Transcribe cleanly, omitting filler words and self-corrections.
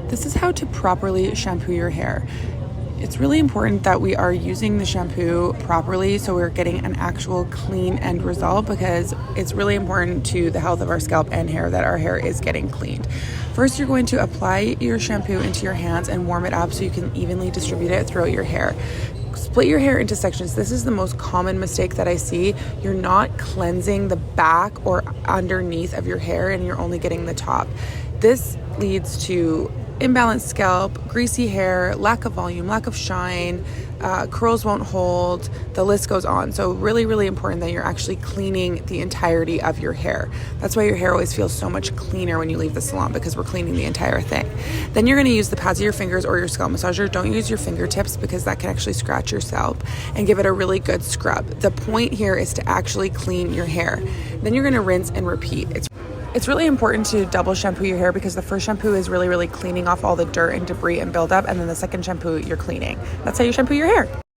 This is how to properly shampoo your hair. It's really important that we are using the shampoo properly so we're getting an actual clean end result, because it's really important to the health of our scalp and hair that our hair is getting cleaned. First, you're going to apply your shampoo into your hands and warm it up so you can evenly distribute it throughout your hair. Split your hair into sections. This is the most common mistake that I see. You're not cleansing the back or underneath of your hair and you're only getting the top. This leads to imbalanced scalp, greasy hair, lack of volume, lack of shine, curls won't hold, the list goes on. So really, really important that you're actually cleaning the entirety of your hair. That's why your hair always feels so much cleaner when you leave the salon, because we're cleaning the entire thing. Then you're going to use the pads of your fingers or your scalp massager. Don't use your fingertips because that can actually scratch your scalp, and give it a really good scrub. The point here is to actually clean your hair. Then you're going to rinse and repeat. It's really important to double shampoo your hair, because the first shampoo is really, really cleaning off all the dirt and debris and buildup, and then the second shampoo you're cleaning. That's how you shampoo your hair.